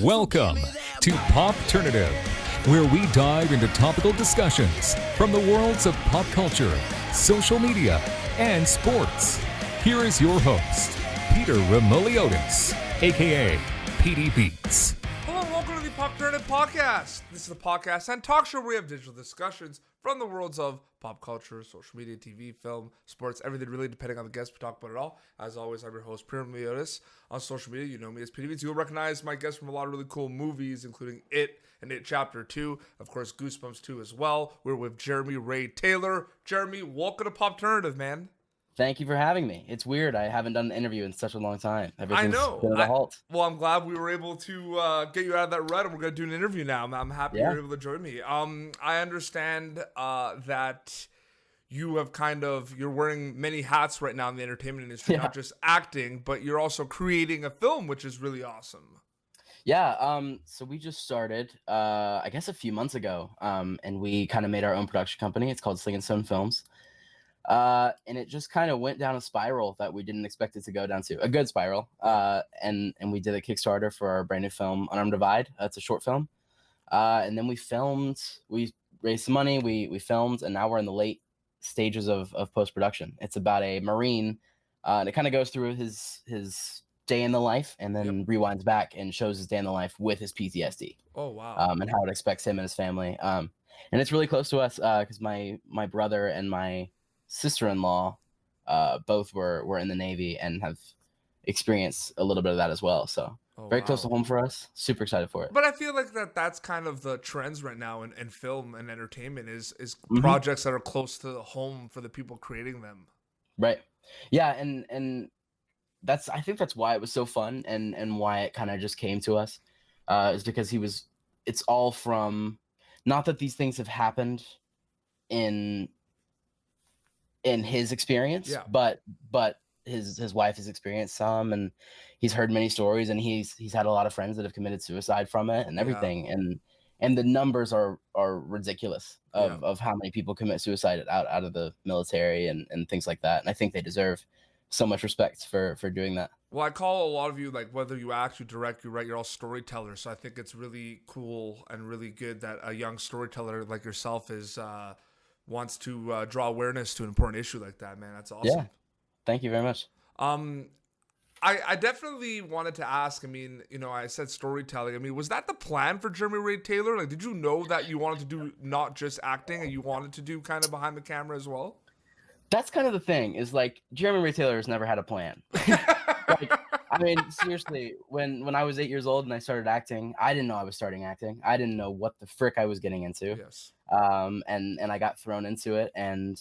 Welcome to Popternative, where we dive into topical discussions from the worlds of pop culture, social media, and sports. Here is your host, Peter Remoliotis, aka PD Beats. Hello and welcome to the Popternative podcast. This is the podcast and talk show where we have digital discussions from the worlds of pop culture, social media, TV, film, sports, everything really depending on the guest. We talk about it all. As always, I'm your host, Peter Remoliotis. On social media, you know me as PD Beats. You'll recognize my guests from a lot of really cool movies, including It and It Chapter 2. Of course, Goosebumps 2 as well. We're with Jeremy Ray Taylor. Jeremy, welcome to Popternative, man. Thank you for having me. It's weird. I haven't done an interview in such a long time. Everything's I know. been at a halt. Well, I'm glad we were able to get you out of that rut, and we're going to do an interview now. I'm happy you're able to join me. I understand that you have you're wearing many hats right now in the entertainment industry, not just acting, but you're also creating a film, which is really awesome. Yeah. So we just started, I guess a few months ago, and we kind of made our own production company. It's called Sling and Stone Films. And it just kind of went down a spiral that we didn't expect it to go down to, a good spiral. And we did a Kickstarter for our brand new film, Unarmed Divide. It's a short film. And then we raised some money, we filmed, and now we're in the late stages of post-production. It's about a Marine, and it kind of goes through his day in the life and then rewinds back and shows his day in the life with his PTSD. Oh, wow. And how it affects him and his family. And it's really close to us, because my brother and my sister-in-law both were in the Navy and have experienced a little bit of that as well. So very close to home for us. Super excited for it. But I feel like that's kind of the trends right now in film and entertainment is projects that are close to home for the people creating them. Right. Yeah, and I think that's why it was so fun and why it kind of just came to us, is because it's all from, not that these things have happened in his experience, but his wife has experienced some, and he's heard many stories, and he's had a lot of friends that have committed suicide from it and everything. And the numbers are ridiculous of how many people commit suicide out of the military and things like that. And I think they deserve so much respect for doing that. Well, I call a lot of you, like, whether you act, you direct, you write, you're all storytellers. So I think it's really cool and really good that a young storyteller like yourself wants to draw awareness to an important issue like that, man. That's awesome. Yeah. Thank you very much. I definitely wanted to ask, I mean, I said storytelling. I mean, was that the plan for Jeremy Ray Taylor? Like, did you know that you wanted to do not just acting and you wanted to do kind of behind the camera as well? That's kind of the thing, is like, Jeremy Ray Taylor has never had a plan. Like, I mean, seriously, when I was 8 years old and I started acting, I didn't know I was starting acting. I didn't know what the frick I was getting into. Yes. And I got thrown into it, and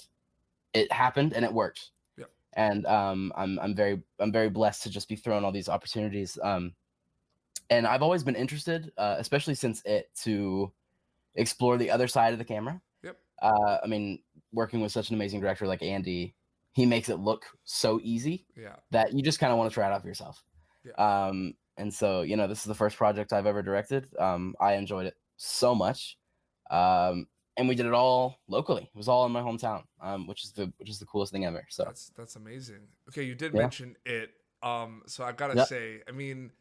it happened, and it worked. Yeah. And I'm very blessed to just be thrown all these opportunities. And I've always been interested, especially since It, to explore the other side of the camera. Yep. I mean, working with such an amazing director like Andy, he makes it look so easy that you just kind of want to try it out for yourself. Yeah. And so, this is the first project I've ever directed. I enjoyed it so much. And we did it all locally. It was all in my hometown, which is the coolest thing ever. So that's amazing. Okay, you did mention It. So I gotta say, I mean,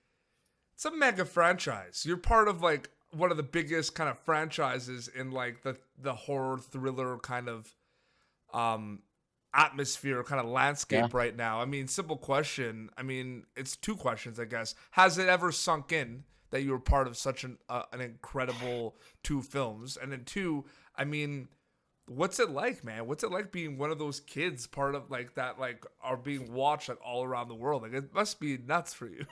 it's a mega franchise. You're part of like one of the biggest kind of franchises in like the horror thriller kind of atmosphere, kind of landscape right now. I mean, simple question. I mean, it's two questions, I guess. Has it ever sunk in that you were part of such an incredible two films? And then two, I mean, what's it like, man? What's it like being one of those kids part of like that, like are being watched like all around the world? Like, it must be nuts for you.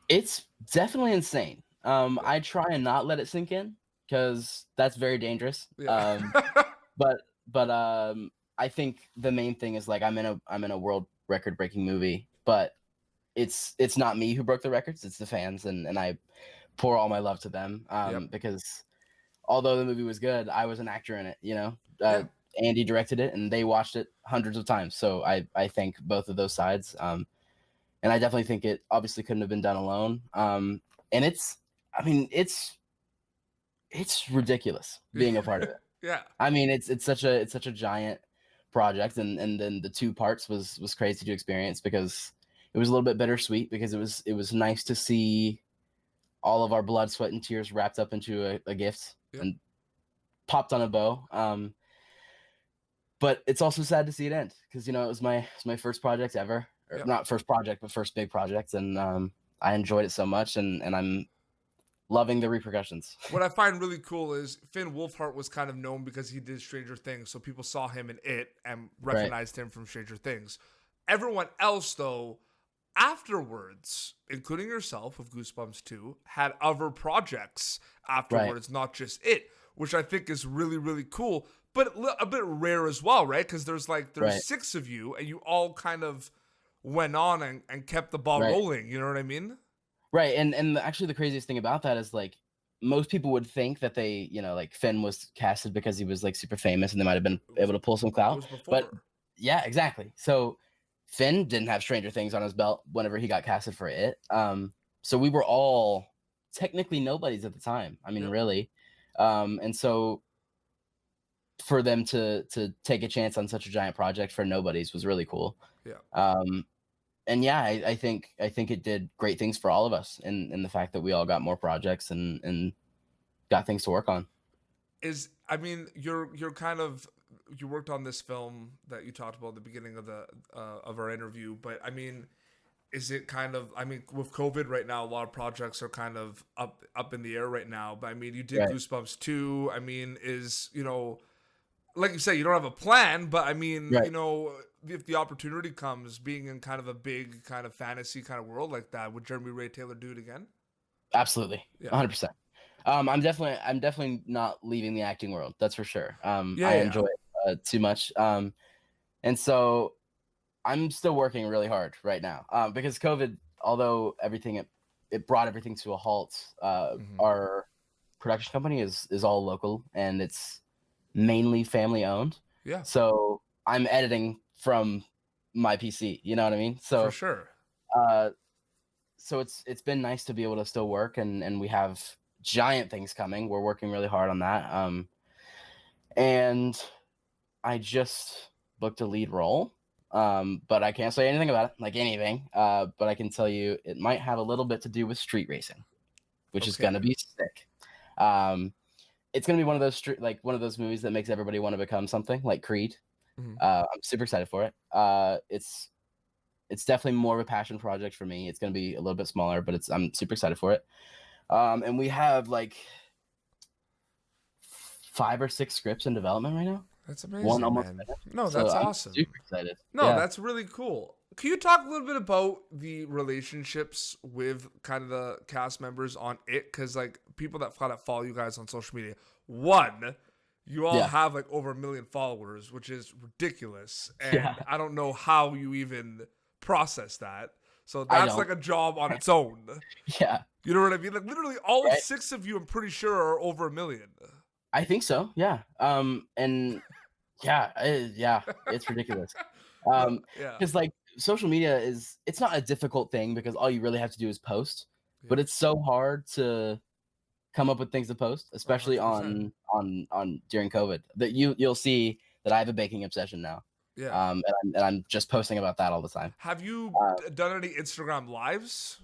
It's definitely insane. I try and not let it sink in, because that's very dangerous. Yeah. But I think the main thing is, like, I'm in a world record breaking movie, but it's not me who broke the records, it's the fans, and I pour all my love to them, because although the movie was good, I was an actor in it. Andy directed it, and they watched it hundreds of times, so I thank both of those sides. And I definitely think it obviously couldn't have been done alone. And it's ridiculous being a part of it. Yeah. I mean, it's such a giant project, and then the two parts was crazy to experience, because it was a little bit bittersweet, because it was nice to see all of our blood, sweat, and tears wrapped up into a gift and popped on a bow. But it's also sad to see it end because it was my first project ever, or not first project, but first big project, and I enjoyed it so much, and I'm loving the repercussions. What I find really cool is Finn Wolfhard was kind of known because he did Stranger Things, so people saw him in it and recognized him from Stranger Things. Everyone else, though, afterwards, including yourself with Goosebumps 2, had other projects afterwards, not just it, which I think is really, really cool, but a bit rare as well, right? Because there's 6 of you, and you all kind of went on and kept the ball rolling, you know what I mean? Right, and actually the craziest thing about that is most people would think that they, Finn was casted because he was super famous and they might have been able to pull some clout. But yeah, exactly. So Finn didn't have Stranger Things on his belt whenever he got casted for it. So we were all technically nobodies at the time. I mean, really. And so for them to take a chance on such a giant project for nobodies was really cool. Yeah. And yeah, I think it did great things for all of us in the fact that we all got more projects and got things to work on. You worked on this film that you talked about at the beginning of our interview, but I mean, is it with COVID right now, a lot of projects are kind of up in the air right now, but I mean, you did Goosebumps 2. I mean, like you say, you don't have a plan, but I mean, if the opportunity comes, being in kind of a big kind of fantasy kind of world like that, would Jeremy Ray Taylor do it again? Absolutely. 100%. I'm definitely not leaving the acting world. That's for sure. I enjoy it too much. And so I'm still working really hard right now because COVID, although it brought everything to a halt, our production company is all local and it's mainly family owned. Yeah. So I'm editing from my PC, you know what I mean? So for sure. So it's been nice to be able to still work and we have giant things coming. We're working really hard on that. And I just booked a lead role. But I can't say anything about it, anything. But I can tell you it might have a little bit to do with street racing, which is gonna be sick. It's gonna be one of those movies that makes everybody want to become something, like Creed. I'm super excited for it. It's definitely more of a passion project for me. It's gonna be a little bit smaller, but I'm super excited for it. And we have 5 or 6 scripts in development right now. That's amazing, man. No, that's awesome. I'm super excited. No, that's really cool. Can you talk a little bit about the relationships with kind of the cast members on it? Because people that follow you guys on social media, you all have over 1 million followers, which is ridiculous. And I don't know how you even process that. So that's a job on its own. Yeah. You know what I mean? Literally all 6 of you, I'm pretty sure, are over 1 million. I think so. Yeah. And it's ridiculous. Because social media it's not a difficult thing because all you really have to do is post, but it's so hard to come up with things to post, especially 100%. on during COVID. That you'll see that I have a baking obsession now. Yeah. And I'm just posting about that all the time. Have you done any Instagram lives?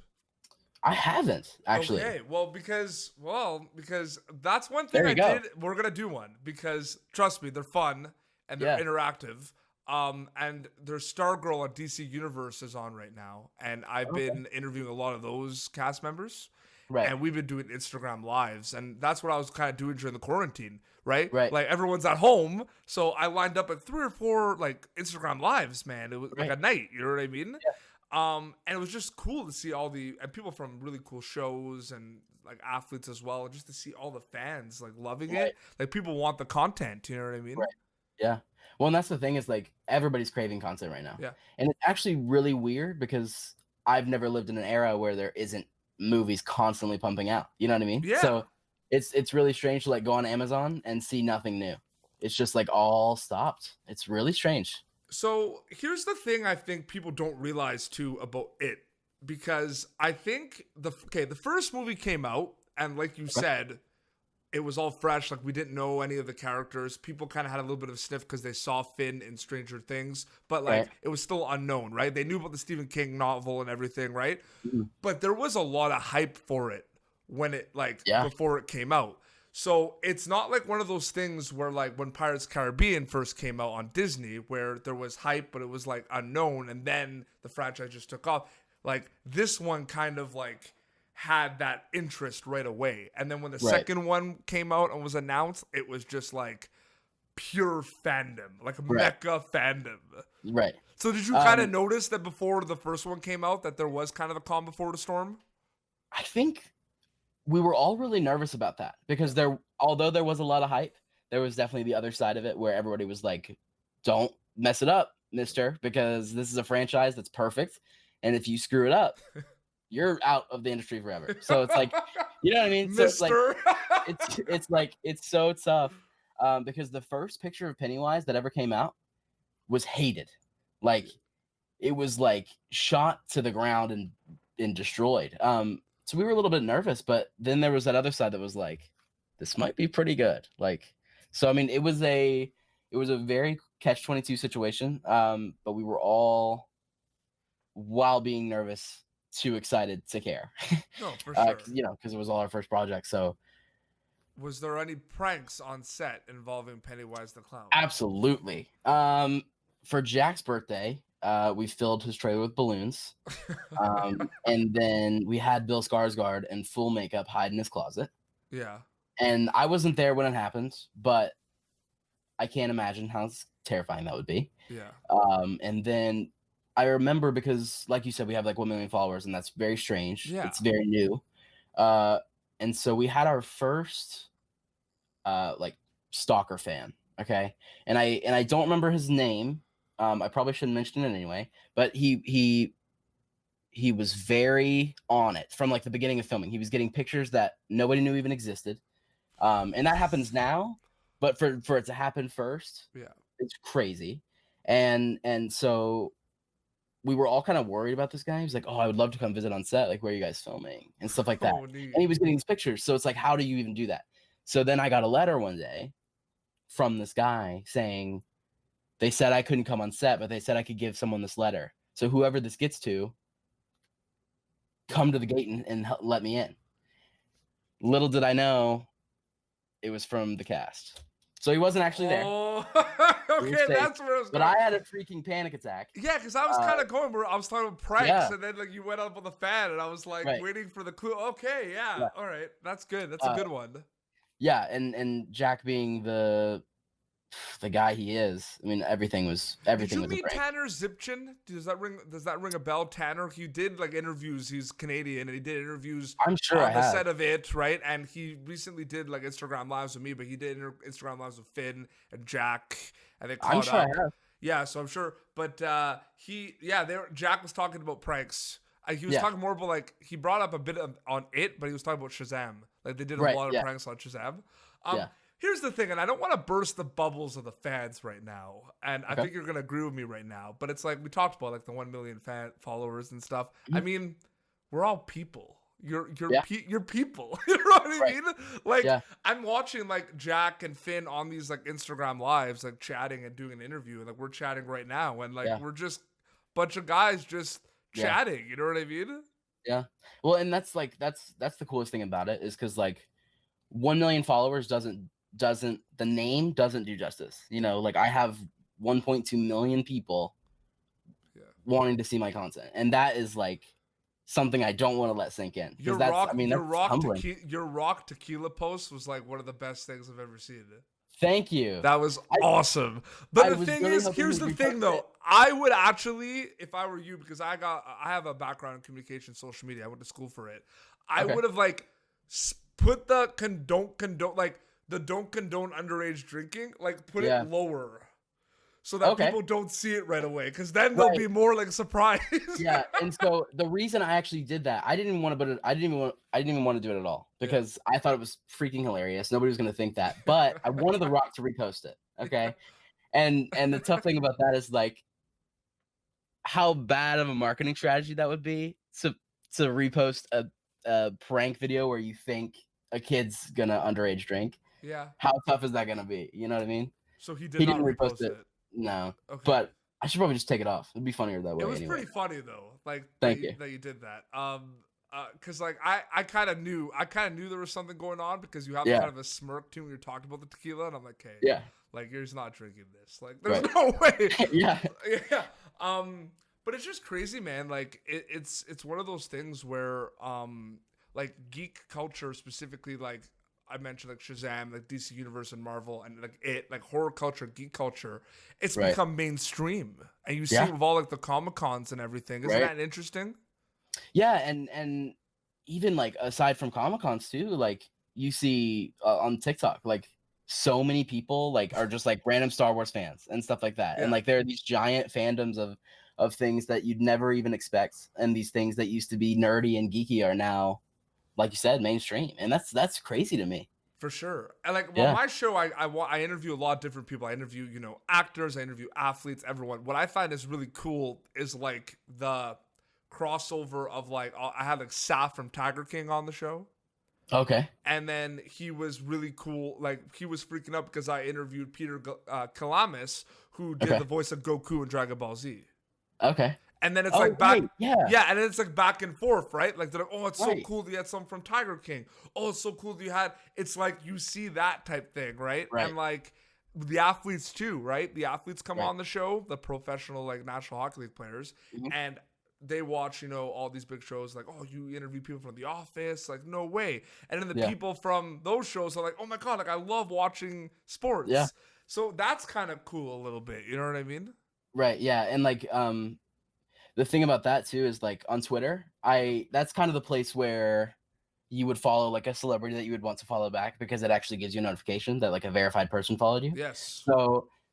I haven't actually. Okay, because that's one thing I did. We're gonna do one because trust me, they're fun and they're interactive. And there's Stargirl on DC Universe is on right now, and I've been interviewing a lot of those cast members. Right. And we've been doing Instagram lives, and that's what I was kind of doing during the quarantine, right? Right. Everyone's at home, so I lined up at 3 or 4 Instagram lives, man. It was a night, you know what I mean? Yeah. And it was just cool to see and people from really cool shows and athletes as well, and just to see all the fans loving it. People want the content, you know what I mean? Right. Yeah. Well, and that's the thing is everybody's craving content right now. Yeah. And it's actually really weird because I've never lived in an era where there isn't movies constantly pumping out. You know what I mean? Yeah. So it's really strange to go on Amazon and see nothing new. It's just all stopped. It's really strange. So here's the thing I think people don't realize too about it, because I think the first movie came out and like you said, it was all fresh. We didn't know any of the characters. People kind of had a little bit of a sniff because they saw Finn in Stranger Things, but it was still unknown, right? They knew about the Stephen King novel and everything, right? Mm-hmm. But there was a lot of hype for it. when it Yeah. before it came out. So it's not like one of those things where like when Pirates of the Caribbean first came out on Disney where there was hype but it was like unknown and then the franchise just took off. Like this one kind of like had that interest right away. And then when the Right. second one came out and was announced, it was just like pure fandom, like Right. mecha fandom. Right. So did you kind of notice that before the first one came out that there was kind of a calm before the storm? I think we were all really nervous about that because although there was a lot of hype, there was definitely the other side of it where everybody was like, don't mess it up, mister, because this is a franchise that's perfect. And if you screw it up, you're out of the industry forever. So it's like, you know what I mean? So Mister. it's so tough because the first picture of Pennywise that ever came out was hated. Like it was like shot to the ground and destroyed. So we were a little bit nervous, but then there was that other side that was like, this might be pretty good. Like, so I mean, it was a very catch-22 situation. But we were all, while being nervous, too excited to care. No, for sure. You know, because it was all our first project. So was there any pranks on set involving Pennywise the Clown? absolutely. For Jack's birthday, we filled his trailer with balloons. And then we had Bill Skarsgård in full makeup hide in his closet. Yeah. And I wasn't there when it happened, but I can't imagine how terrifying that would be. Yeah. And then I remember because, like you said, we have like 1 million followers, and that's very strange. Yeah. It's very new. And so we had our first like stalker fan. Okay. And I don't remember his name. I probably shouldn't mention it anyway, but he was very on it from like the beginning of filming. He was getting pictures that nobody knew even existed. And that happens now, but for it to happen first, yeah, it's crazy. And so we were all kind of worried about this guy. He was like, "Oh, I would love to come visit on set. Like, where are you guys filming?" and stuff like that. Oh, neat. And he was getting these pictures. So it's like, how do you even do that? So then I got a letter one day from this guy saying, they said I couldn't come on set, but they said I could give someone this letter. So whoever this gets to, come to the gate and let me in. Little did I know, it was from the cast. So he wasn't actually there. Oh, okay, that's where I was going. But I had a freaking panic attack. Yeah, because I was kind of going where I was talking about pranks, Yeah. and then like you went up on the fan, and I was like waiting for the clue. Okay, yeah, all right, that's good. That's a good one. Yeah, and Jack being the guy he is, I mean, everything was a prank. Did you meet Tanner Zipchin? Does that ring a bell? Tanner, he did like interviews. He's Canadian, and he did interviews. I'm sure on the set of it, right? And he recently did like Instagram lives with me, but he did Instagram lives with Finn and Jack, and they caught up. I have. Yeah, so I'm sure. But Jack was talking about pranks. He was talking more about like he brought up a bit on it, but he was talking about Shazam. Like they did a lot of pranks on Shazam. Here's the thing, and I don't want to burst the bubbles of the fans right now, and I think you're gonna agree with me right now. But it's like we talked about, like the 1 million fan followers and stuff. I mean, we're all people. You're people. You know what I mean? Like I'm watching like Jack and Finn on these like Instagram lives, like chatting and doing an interview, and like we're chatting right now, and like we're just a bunch of guys just chatting. You know what I mean? Yeah. Well, and that's the coolest thing about it is because like 1 million followers doesn't the name doesn't do justice. You know, like I have 1.2 million people wanting to see my content, and that is like something I don't want to let sink in. Your rock tequila post was like one of the best things I've ever seen. Thank you. That was awesome. But the thing is, here's the thing though. I would actually, if I were you, because I have a background in communication, social media. I went to school for it. I would have like put the don't condone underage drinking, like put it lower so that people don't see it right away, because then they'll be more like surprised. Yeah, and so the reason I actually did that, I didn't even want to do it at all because I thought it was freaking hilarious. Nobody was going to think that, but I wanted The Rock to repost it. Okay, and the tough thing about that is like how bad of a marketing strategy that would be to repost a prank video where you think a kid's gonna underage drink. Yeah. How tough is that gonna be? You know what I mean? So he didn't repost it. No. Okay. But I should probably just take it off. It'd be funnier that way. It was pretty funny though. Like Thank you that you did that. because like I kind of knew there was something going on because you have Yeah. kind of a smirk too when you're talking about the tequila, and I'm like, hey, Yeah. like you're just not drinking this. Like, there's Right. no way. Yeah. Yeah. But it's just crazy, man. Like it's one of those things where like geek culture specifically, like I mentioned, like Shazam, like DC Universe and Marvel, and like horror culture, geek culture, it's Right. become mainstream, and you see Yeah. it with all like the Comic Cons and everything. Isn't Right. that interesting? Yeah, and even like aside from Comic Cons too, like you see on TikTok, like so many people like are just like random Star Wars fans and stuff like that, and Yeah. like there are these giant fandoms of things that you'd never even expect, and these things that used to be nerdy and geeky are now, like you said, mainstream, and that's crazy to me. For sure. And like, well, Yeah. my show, I interview a lot of different people. I interview, actors, I interview athletes, everyone. What I find is really cool is like the crossover of like, I had like Saf from Tiger King on the show. Okay. And then he was really cool. Like, he was freaking out because I interviewed Peter Kalamis, who did Okay. the voice of Goku in Dragon Ball Z. Okay. And then it's Oh, like back, right, yeah. yeah, and then it's like back and forth, right? Like they're like, oh, it's so Right. cool that you had some from Tiger King. Oh, it's so cool that you had. It's like you see that type thing, right? Right. And like the athletes too, right? The athletes come Right. on the show, the professional like National Hockey League players, Mhm. and they watch, all these big shows. Like, oh, you interview people from The Office, like no way. And then the Yeah. people from those shows are like, oh my god, like I love watching sports. Yeah. So that's kind of cool a little bit. You know what I mean? Right. Yeah. And like the thing about that too is like on Twitter, that's kind of the place where you would follow like a celebrity that you would want to follow back because it actually gives you a notification that like a verified person followed you. Yes.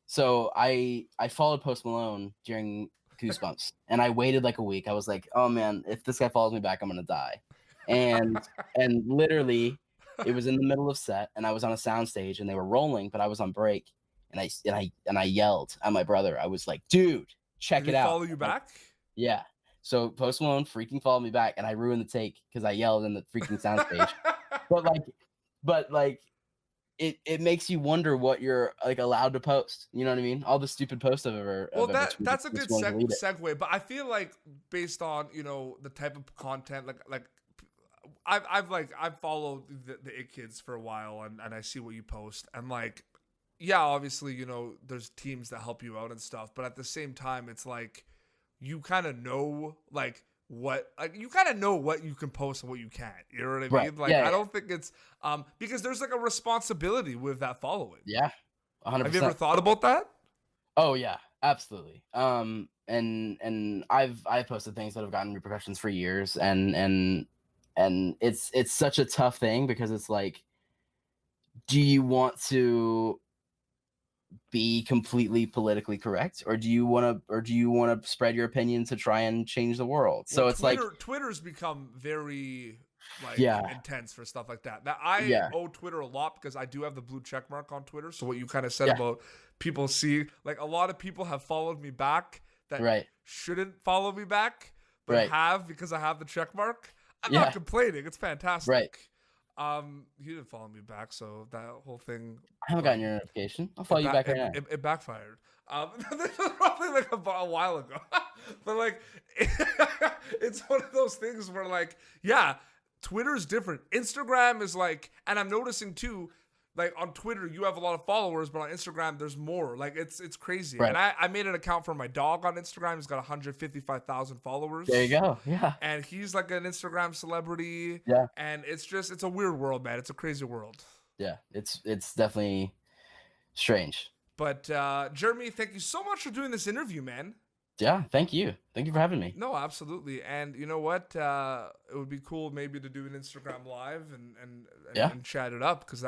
So I followed Post Malone during Goosebumps, and I waited like a week. I was like, oh man, if this guy follows me back, I'm gonna die. And literally, it was in the middle of set, and I was on a sound stage, and they were rolling, but I was on break, and I yelled at my brother. I was like, dude, check Did it he out. follow you back? Yeah. So Post Malone freaking followed me back, and I ruined the take because I yelled in the freaking soundstage. but like, it makes you wonder what you're like allowed to post. You know what I mean? All the stupid posts I've ever. Well, I've ever tweeted, that's a just good wanted to delete it. segue, but I feel like based on the type of content, like I've followed the It Kids for a while, and I see what you post, and like, yeah, obviously there's teams that help you out and stuff, but at the same time, it's like you kind of know like what you kind of know what you can post and what you can't. You know what I mean? Right. Like Yeah, I don't think it's because there's like a responsibility with that following. Yeah, 100%. Have you ever thought about that? Oh yeah, absolutely. And I've posted things that have gotten repercussions for years, and it's such a tough thing because it's like, do you want to be completely politically correct, or do you want to spread your opinion to try and change the world? So Well, it's like, Twitter's become very like Yeah. intense for stuff like that. Now I Yeah. owe Twitter a lot because I do have the blue check mark on Twitter. So what you kind of said Yeah. about people see, like a lot of people have followed me back that Right. shouldn't follow me back, but Right. have because I have the check mark. I'm Yeah. not complaining. It's fantastic. Right. You didn't follow me back, so that whole thing. I haven't gotten your notification. I'll follow you back right now. It backfired. This was probably like a while ago, but like, it's one of those things where like, yeah, Twitter's different. Instagram is like, and I'm noticing too, like on Twitter you have a lot of followers, but on Instagram there's more. Like it's crazy. Right. And I made an account for my dog on Instagram. He's got 155,000 followers. There you go. Yeah. And he's like an Instagram celebrity. Yeah. And it's a weird world, man. It's a crazy world. Yeah. It's definitely strange. But Jeremy, thank you so much for doing this interview, man. Yeah. Thank you for having me. No, absolutely. And you know what? It would be cool maybe to do an Instagram live and chat it up because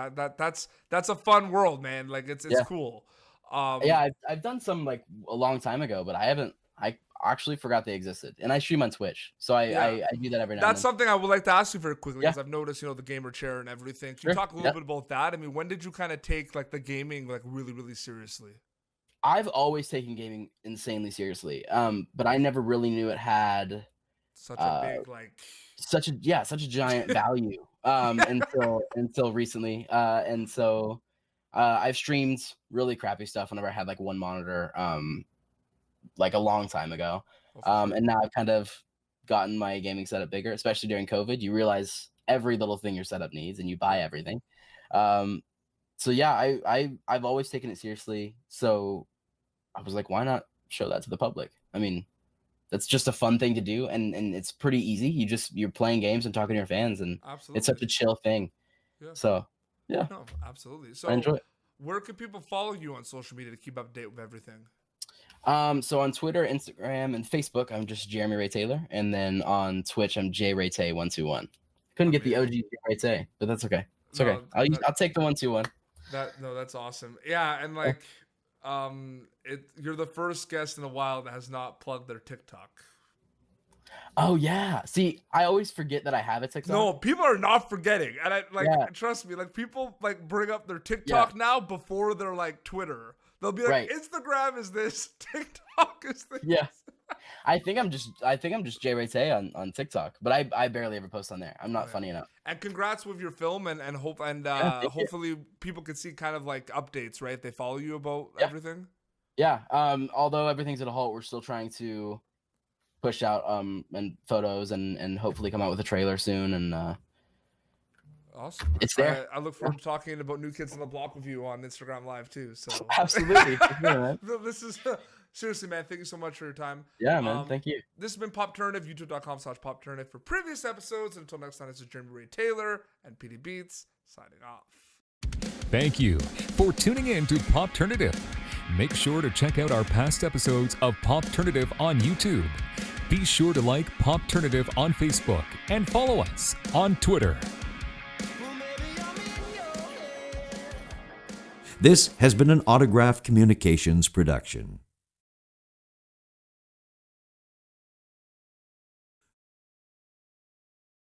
that's a fun world, man. Like it's Yeah. cool. Yeah, I've done some like a long time ago, but I actually forgot they existed, and I stream on Twitch, so I do that every now and That's then. something I would like to ask you very quickly Yeah. because I've noticed the gamer chair and everything. Can Sure. you talk a little Yeah. bit about that? I mean, when did you kind of take like the gaming like really really seriously? I've always taken gaming insanely seriously, but I never really knew it had Such a big like. such a giant value until recently, and so I've streamed really crappy stuff whenever I had like one monitor, like a long time ago. Oh, for sure. And now I've kind of gotten my gaming setup bigger, especially during COVID. You realize every little thing your setup needs, and you buy everything. So yeah, I've always taken it seriously. So I was like, why not show that to the public? I mean, that's just a fun thing to do, and it's pretty easy. You're playing games and talking to your fans, and it's such Absolutely. a chill thing. Yeah. So yeah, No, absolutely. I So enjoy it. where can people follow you on social media to keep up to date with everything? So on Twitter, Instagram, and Facebook, I'm just Jeremy Ray Taylor, and then on Twitch, I'm JRayTay121. Couldn't get the OG Amazing. J Ray Tay, but that's okay. It's No, okay. I'll take the 121. that's awesome. Yeah, and like you're the first guest in a while that has not plugged their TikTok. Oh yeah. See, I always forget that I have a TikTok. No, people are not forgetting. And I like Yeah. trust me, like people like bring up their TikTok now before their like Twitter. They'll be like, Right. Instagram is this, TikTok is this. Yeah. I think I'm just J Ray Tay on TikTok, but I barely ever post on there. I'm not funny enough. And congrats with your film and hope and thank you. hopefully people can see kind of like updates, right? They follow you about Yeah. everything. Yeah. Although everything's at a halt, we're still trying to push out and photos and hopefully come out with a trailer soon, and Awesome. It's there. I look forward to talking about New Kids on the Block with you on Instagram Live too. So absolutely. For sure, man. This is seriously, man. Thank you so much for your time. Yeah, man. Thank you. This has been Popternative, youtube.com/Popternative. For previous episodes, until next time, this is Jeremy Ray Taylor and PD Beats signing off. Thank you for tuning in to Popternative. Make sure to check out our past episodes of Popternative on YouTube. Be sure to like Popternative on Facebook and follow us on Twitter. This has been an Autograph Communications production.